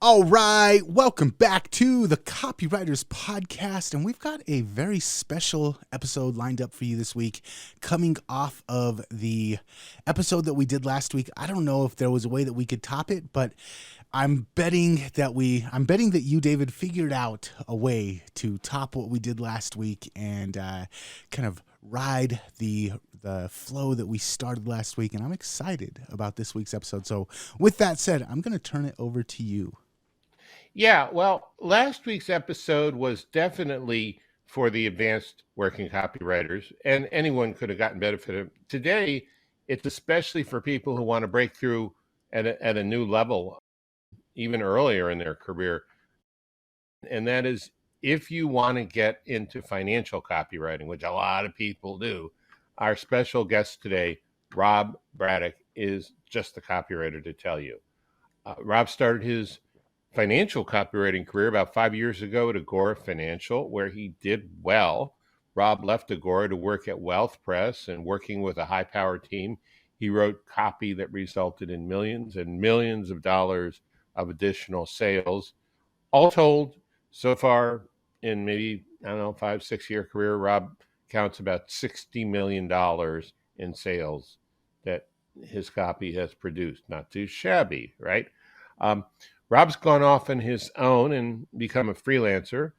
All right, welcome back to the Copywriters podcast, and we've got a very special episode lined up for you this week, coming off of the episode that we did last week. I don't know if there was a way that we could top it, but I'm betting that you, David, figured out a way to top what we did last week and kind of ride the flow that we started last week. And I'm excited about this week's episode. So with that said, I'm going to turn it over to you. Yeah, well, last week's episode was definitely for the advanced working copywriters, and anyone could have gotten benefit. Today, it's especially for people who want to break through at a new level, even earlier in their career. And that is if you want to get into financial copywriting, which a lot of people do. Our special guest today, Rob Braddock, is just the copywriter to tell you. Rob started his financial copywriting career about 5 years ago at Agora Financial, where he did well. Rob left Agora to work at WealthPress, and working with a high-powered team, he wrote copy that resulted in millions and millions of dollars of additional sales. All told, so far in maybe, 5-6 year career, Rob counts about $60 million in sales that his copy has produced. Not too shabby, right? Rob's gone off on his own and become a freelancer.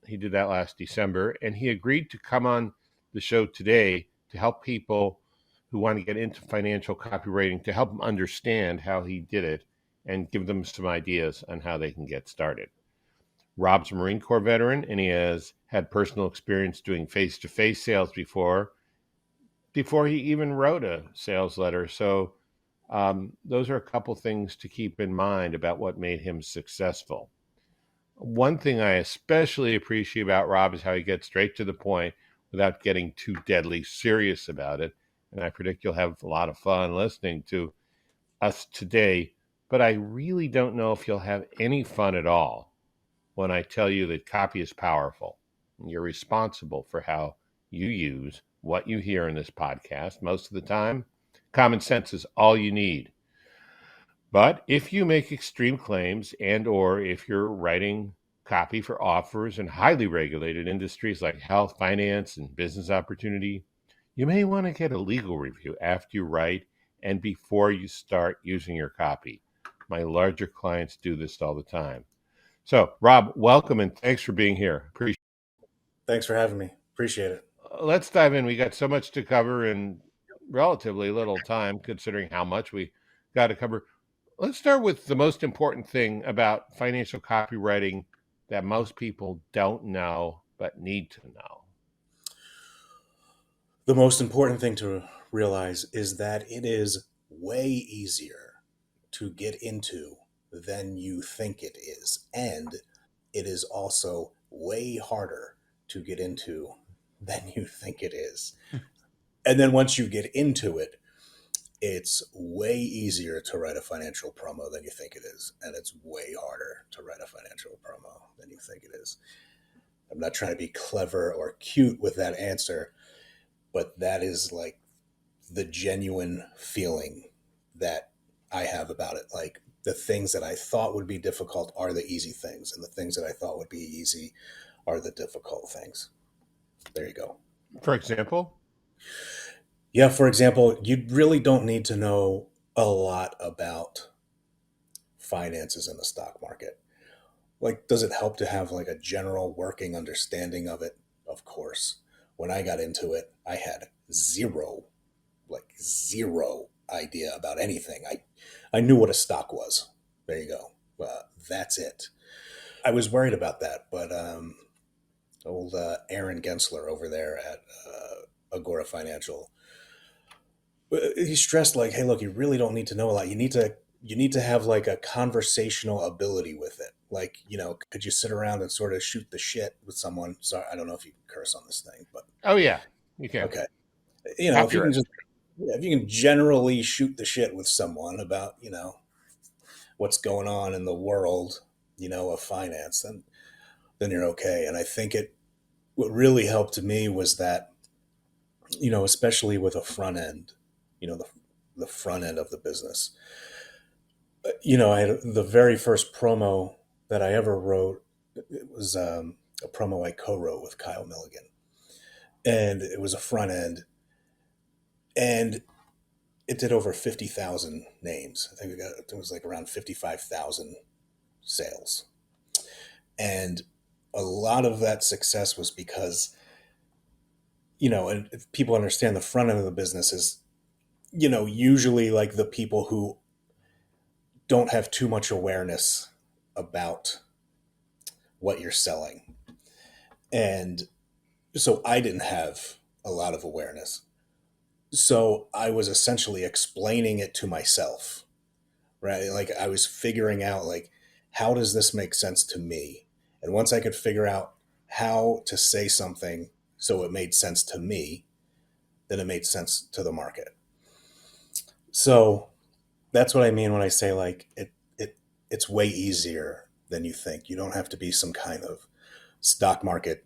He did that last December, and he agreed to come on the show today to help people who want to get into financial copywriting, to help them understand how he did it and give them some ideas on how they can get started. Rob's a Marine Corps veteran, and he has had personal experience doing face-to-face sales before he even wrote a sales letter. So those are a couple things to keep in mind about what made him successful. One thing I especially appreciate about Rob is how he gets straight to the point without getting too deadly serious about it. And I predict you'll have a lot of fun listening to us today. But I really don't know if you'll have any fun at all when I tell you that copy is powerful. And you're responsible for how you use what you hear in this podcast. Most of the time, common sense is all you need. But if you make extreme claims or if you're writing copy for offers in highly regulated industries like health, finance, and business opportunity, you may want to get a legal review after you write and before you start using your copy. My larger clients do this all the time. So, Rob, welcome and thanks for being here. Appreciate it. Thanks for having me. Appreciate it. Let's dive in. We got so much to cover in relatively little time, considering how much we got to cover. Let's start with the most important thing about financial copywriting that most people don't know but need to know. The most important thing to realize is that it is way easier to get into than you think it is. And it is also way harder to get into than you think it is. And then once you get into it, it's way easier to write a financial promo than you think it is. And it's way harder to write a financial promo than you think it is. I'm not trying to be clever or cute with that answer, but that is like the genuine feeling that I have about it. Like the things that I thought would be difficult are the easy things, and the things that I thought would be easy are the difficult things. There you go. For example? Yeah, for example, you really don't need to know a lot about finances in the stock market. Like, does it help to have like a general working understanding of it? Of course. When I got into it, I had zero idea about anything. I knew what a stock was. There you go. That's it. I was worried about that, but old Aaron Gensler over there at Agora Financial, he stressed like, hey, look, you really don't need to know a lot. You need to have like a conversational ability with it. Like, could you sit around and sort of shoot the shit with someone? Sorry, I don't know if you can curse on this thing, but Oh, yeah, you can. okay. If you can Accurate. if you can generally shoot the shit with someone about, what's going on in the world, of finance, then you're okay. And I think what really helped me was that, especially with a front end, the front end of the business, I had the very first promo that I ever wrote. It was a promo I co-wrote with Kyle Milligan, and it was a front end, and it did over 50,000 names. I think it was like around 55,000 sales, and a lot of that success was because, and if people understand the front end of the business is, usually like the people who don't have too much awareness about what you're selling. And so I didn't have a lot of awareness. So I was essentially explaining it to myself, right? Like I was figuring out like, how does this make sense to me? And once I could figure out how to say something so it made sense to me, then it made sense to the market. So that's what I mean when I say like it's way easier than you think. You don't have to be some kind of stock market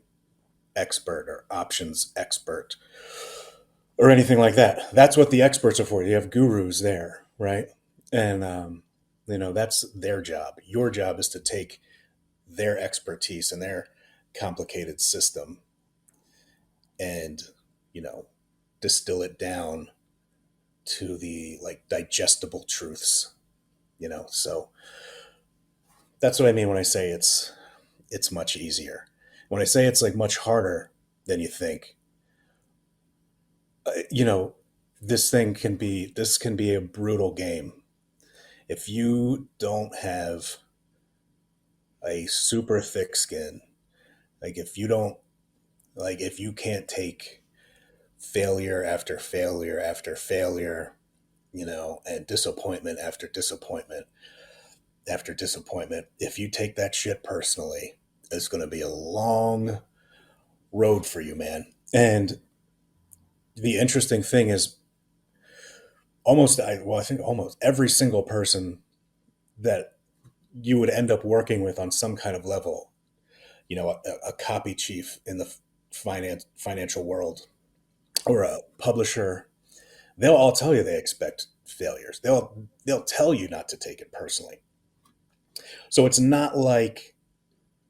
expert or options expert or anything like that. That's what the experts are for. You have gurus there, right? And that's their job. Your job is to take their expertise and their complicated system and distill it down to the like digestible truths. So that's what I mean when I say it's much easier. When I say it's like much harder than you think, this can be a brutal game. If you don't have a super thick skin, like if you can't take failure after failure after failure, and disappointment after disappointment after disappointment, if you take that shit personally, it's going to be a long road for you, man. And the interesting thing is I think almost every single person that you would end up working with on some kind of level, a copy chief in the financial world or a publisher, they'll all tell you they expect failures. They'll tell you not to take it personally. So it's not like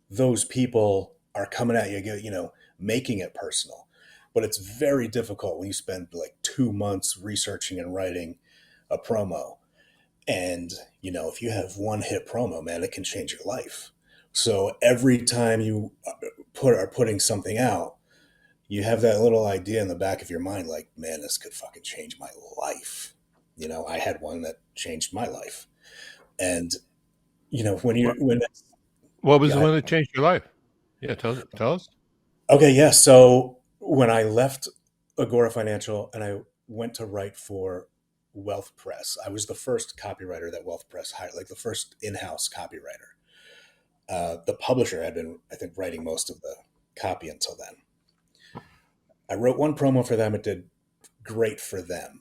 those people are coming at you, making it personal. But it's very difficult when you spend like 2 months researching and writing a promo. And, if you have one hit promo, man, it can change your life. So every time you are putting something out, you have that little idea in the back of your mind, like, man, this could fucking change my life. I had one that changed my life. And, when What was go the ahead. one that changed your life? Yeah, tell us. Okay, yeah. So when I left Agora Financial and I went to write for WealthPress, I was the first copywriter that WealthPress hired, like the first in-house copywriter. The publisher had been, I think, writing most of the copy until then. I wrote one promo for them. It did great for them,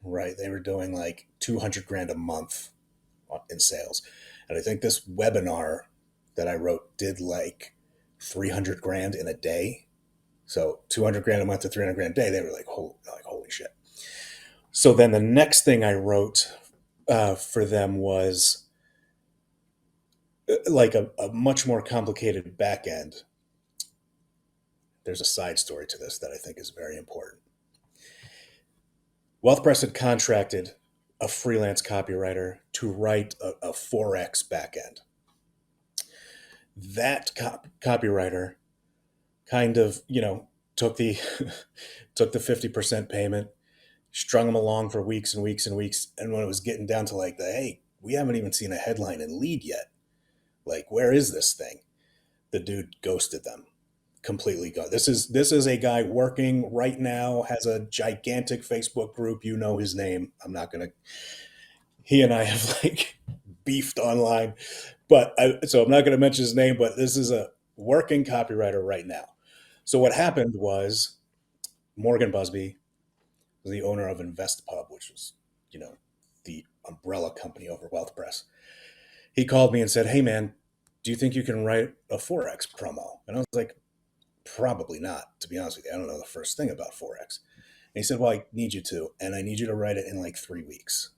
right? They were doing like 200 grand a month in sales. And I think this webinar that I wrote did like 300 grand in a day. So 200 grand a month to 300 grand a day. They were like, holy shit. So then the next thing I wrote for them was like a much more complicated back end. There's a side story to this that I think is very important. WealthPress had contracted a freelance copywriter to write a Forex backend. That copywriter kind of, took the took the 50% payment, strung them along for weeks and weeks and weeks. And when it was getting down to like hey, we haven't even seen a headline and lead yet. Like, where is this thing? The dude ghosted them. Completely gone. This is a guy working right now, has a gigantic Facebook group. You know his name. He and I have like beefed online, so I'm not going to mention his name, but this is a working copywriter right now. So what happened was Morgan Busby, the owner of InvestPub, which was, the umbrella company over WealthPress. He called me and said, hey man, do you think you can write a Forex promo? And I was like, probably not, to be honest with you. I don't know the first thing about Forex. And he said, well, I need you to, and I need you to write it in like 3 weeks.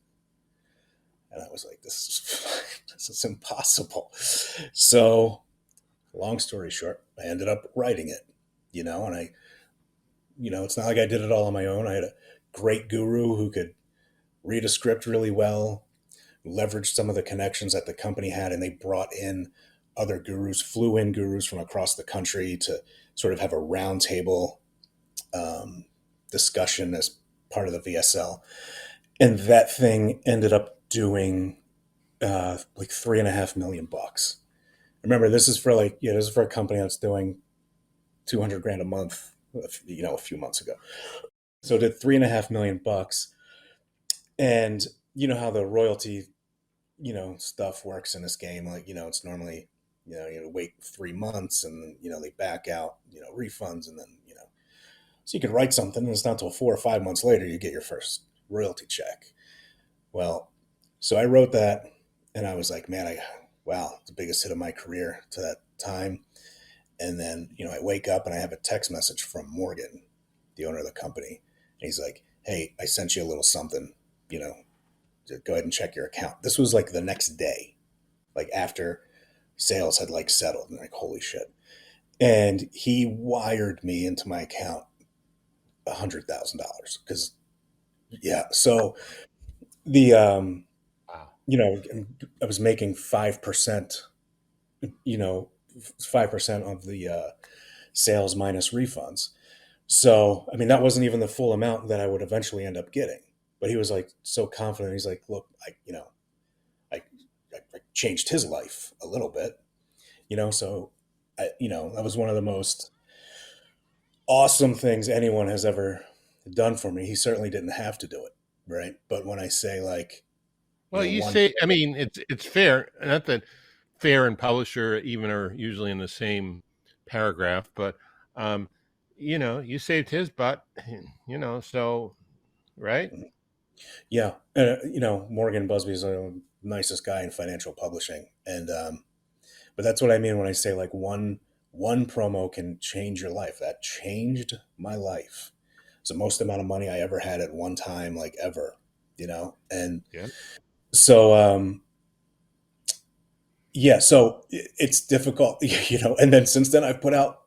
And I was like, this is impossible. So long story short, I ended up writing it, and it's not like I did it all on my own. I had a great guru who could read a script really well, leveraged some of the connections that the company had, and they brought in other gurus, flew in gurus from across the country to sort of have a roundtable discussion as part of the VSL. And that thing ended up doing like $3.5 million. Remember, this is for a company that's doing 200 grand a month, a few months ago. So it did $3.5 million. And you know how the royalty, stuff works in this game. Like, it's normally, you wait 3 months and then, they back out, refunds. And then, so you could write something and it's not until 4 or 5 months later you get your first royalty check. Well, so I wrote that and I was like, man, wow, the biggest hit of my career to that time. And then, I wake up and I have a text message from Morgan, the owner of the company. And he's like, hey, I sent you a little something, to go ahead and check your account. This was like the next day, like after sales had like settled, and like, holy shit. And he wired me into my account $100,000 because, yeah. So the, Wow. I was making 5%, 5% of the sales minus refunds. So, I mean, that wasn't even the full amount that I would eventually end up getting. But he was like so confident. He's like, look, I changed his life a little bit, so that was one of the most awesome things anyone has ever done for me. He certainly didn't have to do it. Right. But when I say like, Well, you one, say, I mean, it's fair. Not that fair and publisher even are usually in the same paragraph, but you saved his butt, so right? yeah, Morgan Busby is the nicest guy in financial publishing. And, but that's what I mean when I say like one promo can change your life. That changed my life. It's the most amount of money I ever had at one time, like ever, and Yeah. so, yeah, so it's difficult, and then since then I've put out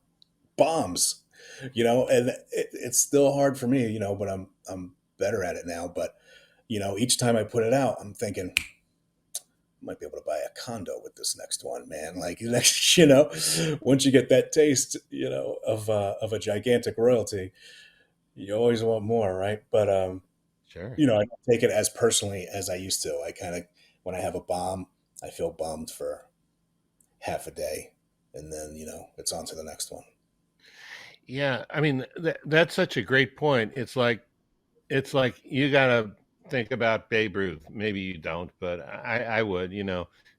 bombs, and it's still hard for me, but I'm better at it now. But, each time I put it out, I'm thinking, might be able to buy a condo with this next one, man. Like next, once you get that taste, of a gigantic royalty, you always want more, right? But Sure. I don't take it as personally as I used to. I kind of, when I have a bomb, I feel bummed for half a day, and then it's on to the next one. Yeah, I mean that's such a great point. It's like you gotta think about Babe Ruth. Maybe you don't, but I would,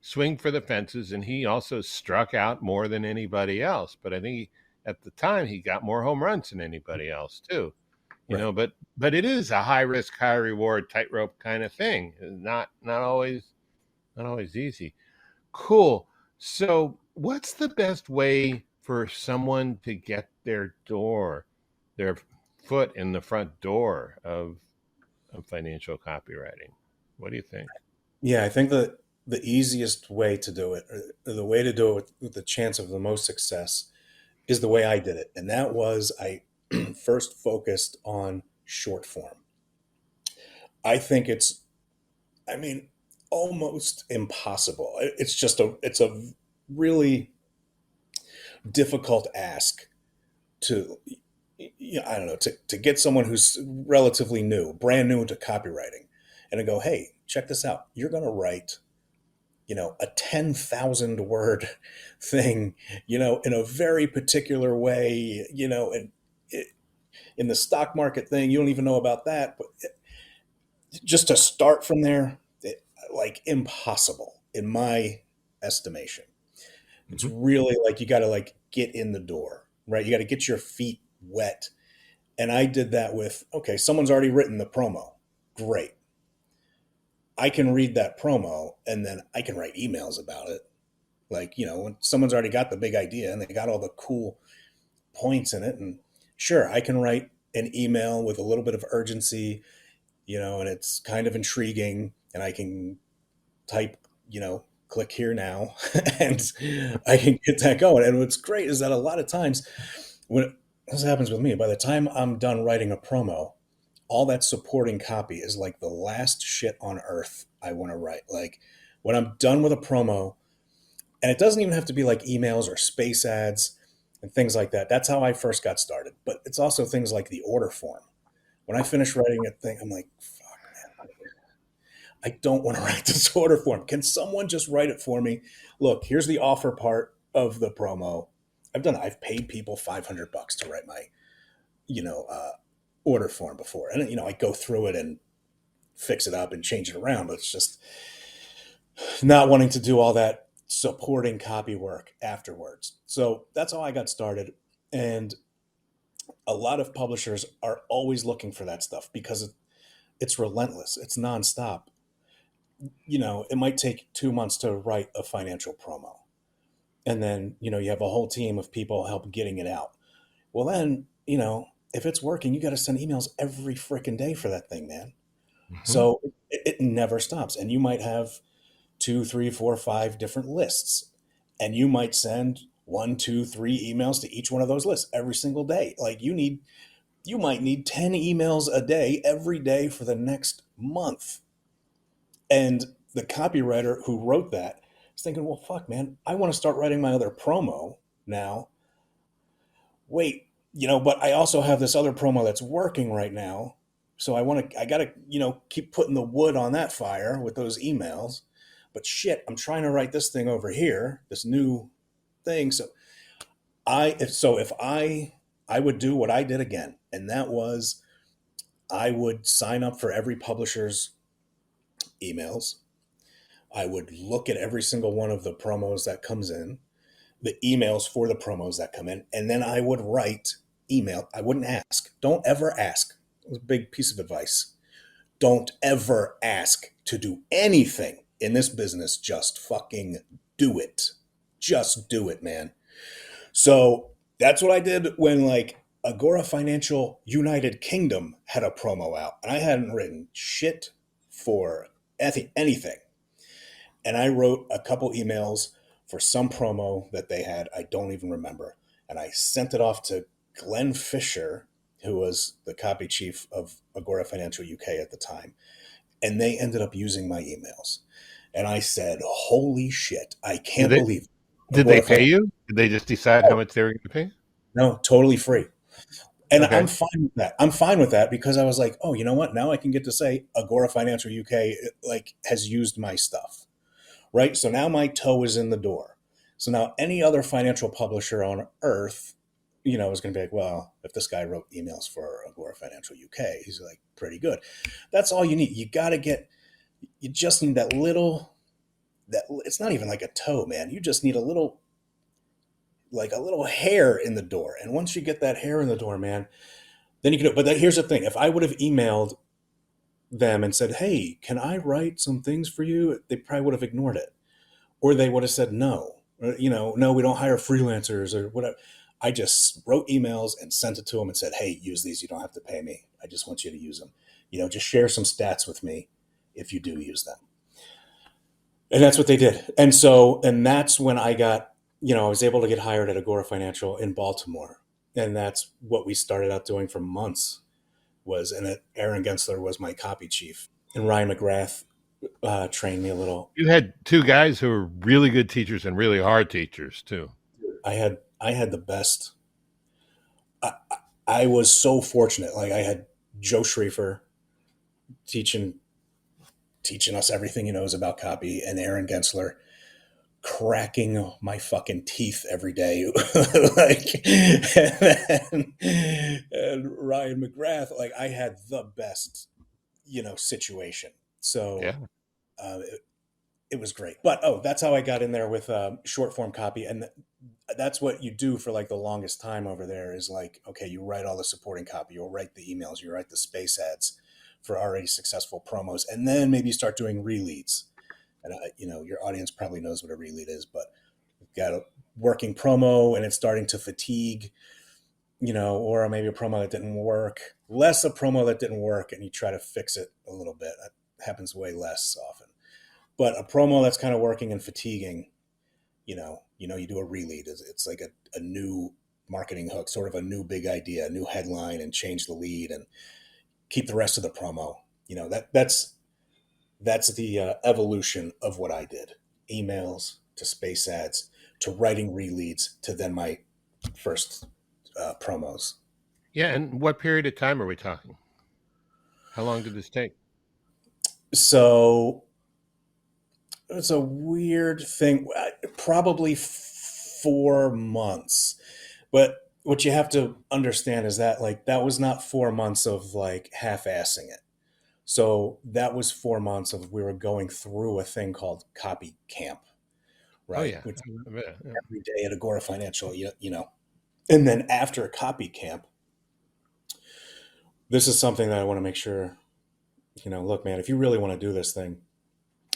swing for the fences. And he also struck out more than anybody else. But I think at the time he got more home runs than anybody else too. Right. But it is a high risk, high reward, tightrope kind of thing. Not always easy. Cool. So, what's the best way for someone to get their foot in the front door of financial copywriting? What do you think? Yeah, I think that the easiest way to do it, or the way to do it with the chance of the most success, is the way I did it. And that was I first focused on short form. I think I mean, almost impossible. It's a really difficult ask to, I don't know, to get someone who's relatively new, brand new to copywriting, and to go, hey, check this out. You're going to write, a 10,000 word thing, in a very particular way, and in the stock market thing, you don't even know about that. But just to start from there, like impossible in my estimation. It's Hmm. really like you got to like get in the door, right? You got to get your feet wet. And I did that with, okay, someone's already written the promo. Great. I can read that promo and then I can write emails about it. Like, when someone's already got the big idea and they got all the cool points in it. And sure, I can write an email with a little bit of urgency, and it's kind of intriguing and I can type, click here now, and I can get that going. And what's great is that a lot of times this happens with me, by the time I'm done writing a promo, all that supporting copy is like the last shit on earth I want to write. Like when I'm done with a promo, and it doesn't even have to be like emails or space ads and things like that. That's how I first got started. But it's also things like the order form. When I finish writing a thing, I'm like, fuck, man, I don't want to write this order form. Can someone just write it for me? Look, here's the offer part of the promo. I've paid people $500 to write my, order form before. And, I go through it and fix it up and change it around, but it's just not wanting to do all that supporting copy work afterwards. So that's how I got started. And a lot of publishers are always looking for that stuff because it's relentless. It's nonstop. It might take 2 months to write a financial promo. And then, you have a whole team of people help getting it out. Well, then, if it's working, you got to send emails every freaking day for that thing, man. Mm-hmm. So it never stops. And you might have 2, 3, 4, 5 different lists. And you might send 1, 2, 3 emails to each one of those lists every single day. Like you might need 10 emails a day every day for the next month. And the copywriter who wrote that is thinking, well, fuck, man, I want to start writing my other promo now. Wait, but I also have this other promo that's working right now. So I got to, keep putting the wood on that fire with those emails. But shit, I'm trying to write this thing over here, this new thing. So if I would do what I did again, and that was I would sign up for every publisher's emails. I would look at every single one of the promos that comes in, the emails for the promos that come in, and then I would write email. I wouldn't ask. Don't ever ask. It was a big piece of advice. Don't ever ask to do anything in this business. Just fucking do it. Just do it, man. So that's what I did when like Agora Financial United Kingdom had a promo out, and I hadn't written shit for anything. And I wrote a couple emails for some promo that they had. I don't even remember. And I sent it off to Glenn Fisher, who was the copy chief of Agora Financial UK at the time. And they ended up using my emails. And I said, holy shit, I can't believe it. Did they pay you? Did they just decide how much they were going to pay? No, totally free. And Okay. I'm fine with that. I'm fine with that because I was like, oh, you know what? Now I can get to say Agora Financial UK has used my stuff, right? So now my toe is in the door. So now any other financial publisher on earth, is going to be like, well, if this guy wrote emails for Agora Financial UK, he's like pretty good. That's all you need. You just need it's not even like a toe, man. You just need a little hair in the door. And once you get that hair in the door, man, then you can, here's the thing. If I would have emailed them and said, hey, can I write some things for you? They probably would have ignored it. Or they would have said, no, no, we don't hire freelancers or whatever. I just wrote emails and sent it to them and said, hey, use these. You don't have to pay me. I just want you to use them. Just share some stats with me if you do use them. And that's what they did. And that's when I got, I was able to get hired at Agora Financial in Baltimore. And that's what we started out doing for months and Aaron Gensler was my copy chief. And Ryan McGrath trained me a little. You had two guys who were really good teachers and really hard teachers too. I had the best. I was so fortunate. Like I had Joe Schriefer teaching us everything he knows about copy, and Aaron Gensler cracking my fucking teeth every day. and Ryan McGrath, I had the best, situation. So yeah. It was great. But, that's how I got in there with short form copy. And that's what you do for the longest time over there is okay, you write all the supporting copy, you'll write the emails, you write the space ads for already successful promos. And then maybe you start doing releads. And, your audience probably knows what a relead is, but you've got a working promo and it's starting to fatigue, or maybe a promo that didn't work, less a promo that didn't work. And you try to fix it a little bit. That happens way less often. But a promo that's kind of working and fatiguing, you do a re-lead. It's like a new marketing hook, sort of a new big idea, a new headline, and change the lead and keep the rest of the promo. That's the evolution of what I did. Emails to space ads to writing re-leads to then my first promos. Yeah, and what period of time are we talking? How long did this take? So it's a weird thing. Probably 4 months. But what you have to understand is that that was not 4 months of half-assing it. So that was 4 months of we were going through a thing called Copy Camp, right? Oh yeah, Which yeah. every day at Agora Financial, And then after Copy Camp, this is something that I want to make sure, look, man, if you really want to do this thing,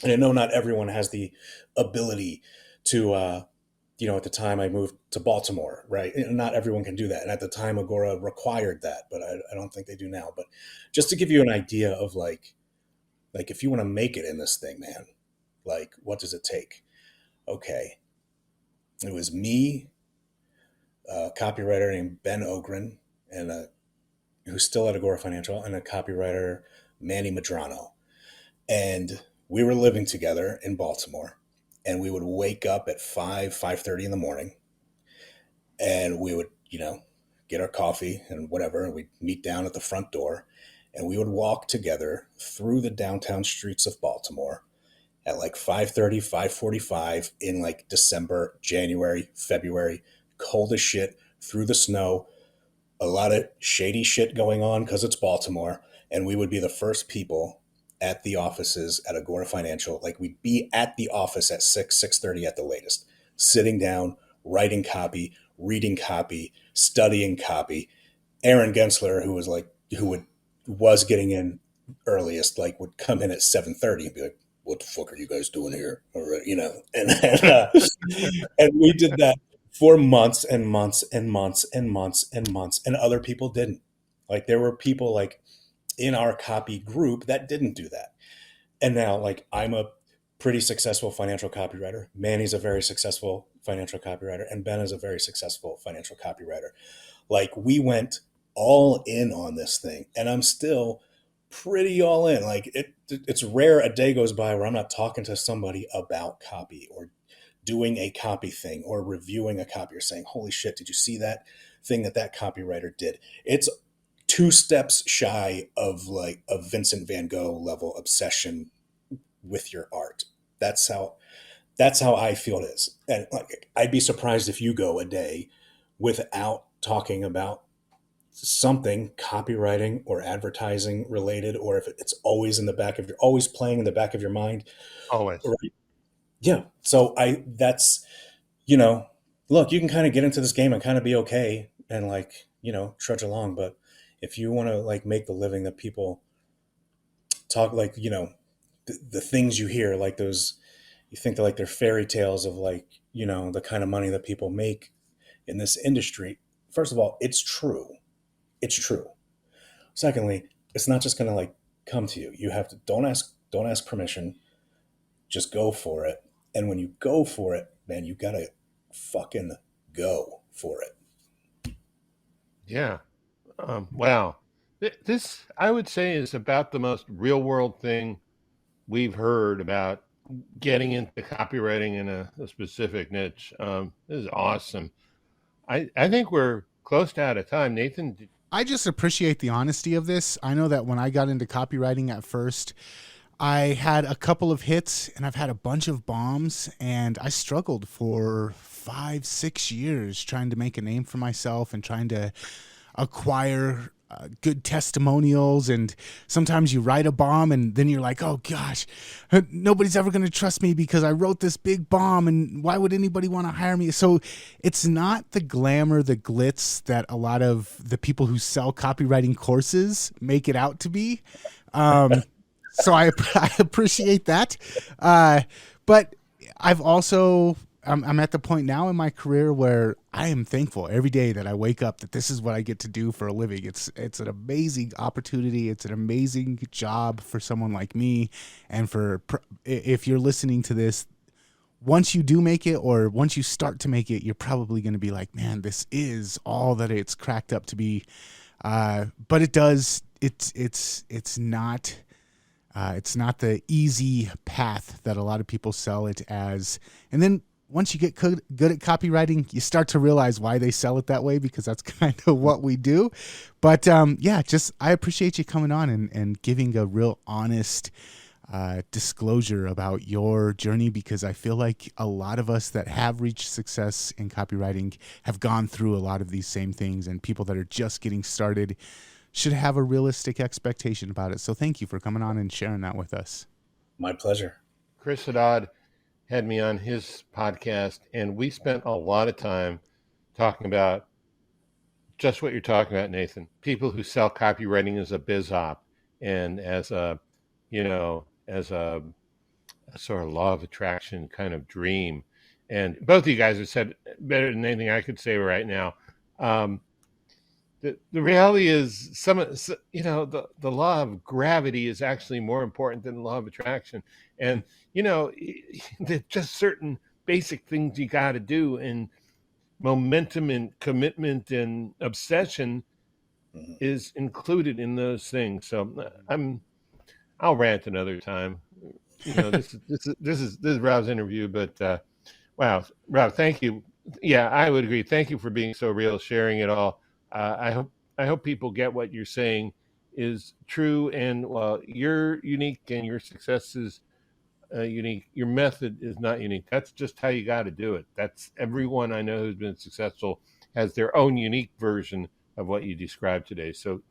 and I know not everyone has the ability to, at the time I moved to Baltimore, right? And not everyone can do that. And at the time, Agora required that, but I don't think they do now. But just to give you an idea of if you want to make it in this thing, man, what does it take? Okay. It was me, a copywriter named Ben Ogren, and who's still at Agora Financial, and a copywriter, Manny Madrano. And we were living together in Baltimore, and we would wake up at 5:30 in the morning, and we would, get our coffee and whatever, and we'd meet down at the front door, and we would walk together through the downtown streets of Baltimore at 5:30, 5:45 in December, January, February, cold as shit, through the snow, a lot of shady shit going on because it's Baltimore, and we would be the first people at the offices at Agora Financial. We'd be at the office at 6:30 at the latest, sitting down, writing copy, reading copy, studying copy. Aaron Gensler, who was getting in earliest, would come in at 7:30 and be like, "What the fuck are you guys doing here?" Already, and we did that for months and months and months and months and months, and other people didn't. There were people in our copy group that didn't do that. And now I'm a pretty successful financial copywriter. Manny's a very successful financial copywriter, and Ben is a very successful financial copywriter. We went all in on this thing, and I'm still pretty all in. It's rare a day goes by where I'm not talking to somebody about copy or doing a copy thing or reviewing a copy or saying, "Holy shit, did you see that thing that copywriter did?" It's 2 steps shy of a Vincent van Gogh level obsession with your art. That's how I feel it is. And I'd be surprised if you go a day without talking about something copywriting or advertising related, or if it's always always playing in the back of your mind. Always. Right? Yeah. So look, you can kind of get into this game and kind of be okay and trudge along. But if you want to make the living that people talk, the things you hear, those, you think they're fairy tales of the kind of money that people make in this industry. First of all, it's true. It's true. Secondly, it's not just going to come to you. You have to, don't ask permission. Just go for it. And when you go for it, man, you got to fucking go for it. Yeah. Wow. This, I would say, is about the most real world thing we've heard about getting into copywriting in a specific niche. This is awesome. I think we're close to out of time. Nathan? I just appreciate the honesty of this. I know that when I got into copywriting at first, I had a couple of hits and I've had a bunch of bombs, and I struggled for 5-6 years trying to make a name for myself and trying to acquire good testimonials. And sometimes you write a bomb and then you're like, oh gosh, nobody's ever going to trust me because I wrote this big bomb, and why would anybody want to hire me? So it's not the glamour, the glitz that a lot of the people who sell copywriting courses make it out to be. So I appreciate that. But I've also I'm at the point now in my career where I am thankful every day that I wake up that this is what I get to do for a living. It's an amazing opportunity. It's an amazing job for someone like me, and if you're listening to this, once you do make it, or once you start to make it, you're probably going to be like, man, this is all that it's cracked up to be. But it does. It's not. It's not the easy path that a lot of people sell it as. And then once you get good at copywriting, you start to realize why they sell it that way, because that's kind of what we do. But I appreciate you coming on and giving a real honest disclosure about your journey, because I feel like a lot of us that have reached success in copywriting have gone through a lot of these same things, and people that are just getting started should have a realistic expectation about it. So thank you for coming on and sharing that with us. My pleasure. Chris Haddad had me on his podcast, and we spent a lot of time talking about just what you're talking about, Nathan. People who sell copywriting as a biz op and as a sort of law of attraction kind of dream. And both of you guys have said better than anything I could say right now. The reality is the law of gravity is actually more important than the law of attraction. And, there's just certain basic things you got to do, and momentum and commitment and obsession is included in those things. So I'll rant another time. This is Rob's interview, but wow, Rob, thank you. Yeah, I would agree. Thank you for being so real, sharing it all. I hope people get what you're saying is true, and you're unique and your success is unique. Your method is not unique. That's just how you got to do it. That's everyone I know who's been successful has their own unique version of what you described today. So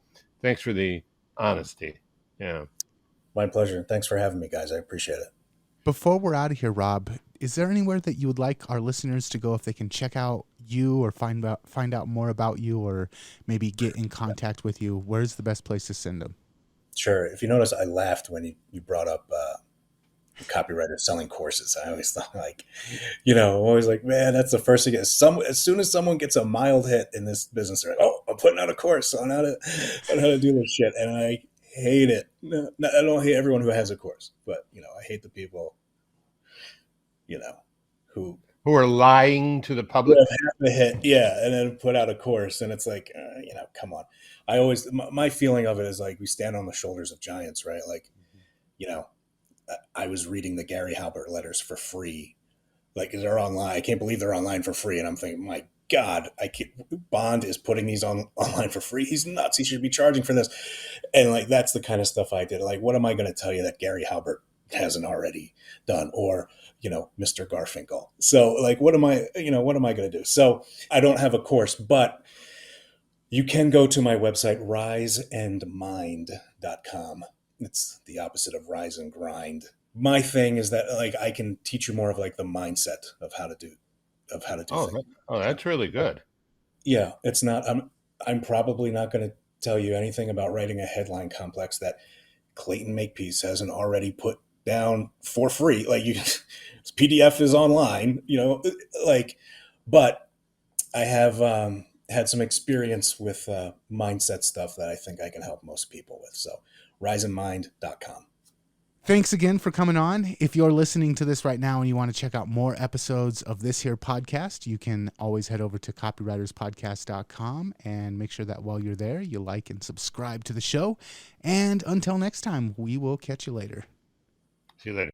thanks for the honesty. Yeah. My pleasure. Thanks for having me, guys. I appreciate it. Before we're out of here, Rob, is there anywhere that you would like our listeners to go if they can check out you or find out more about you, or maybe get in contact with you? Where's the best place to send them? Sure. If you notice, I laughed when you brought up copywriters selling courses. I always thought I'm always like, man, that's the first thing. As soon as someone gets a mild hit in this business, they're like, oh, I'm putting out a course on how to do this shit. And I hate it. No, I don't hate everyone who has a course, but I hate the people, who are lying to the public. Have the hit, yeah, and then put out a course, and it's like, come on. I always, my feeling of it is like we stand on the shoulders of giants, right? Like, I was reading the Gary Halbert letters for free. Like, they're online. I can't believe they're online for free. And I'm thinking, my God, Bond is putting these online for free. He's nuts. He should be charging for this. And that's the kind of stuff I did. Like, what am I going to tell you that Gary Halbert hasn't already done? Or, Mr. Garfinkel. So what am I going to do? So I don't have a course, but you can go to my website, riseandmind.com. It's the opposite of rise and grind. My thing is that I can teach you more of the mindset of how to do things. That's really good. Yeah, it's not. I'm probably not going to tell you anything about writing a headline complex that Clayton Makepeace hasn't already put down for free. His PDF is online. But I have had some experience with mindset stuff that I think I can help most people with. So riseandmind.com. Thanks again for coming on. If you're listening to this right now and you want to check out more episodes of this here podcast, you can always head over to copywriterspodcast.com and make sure that while you're there, you like and subscribe to the show. And until next time, we will catch you later. See you later.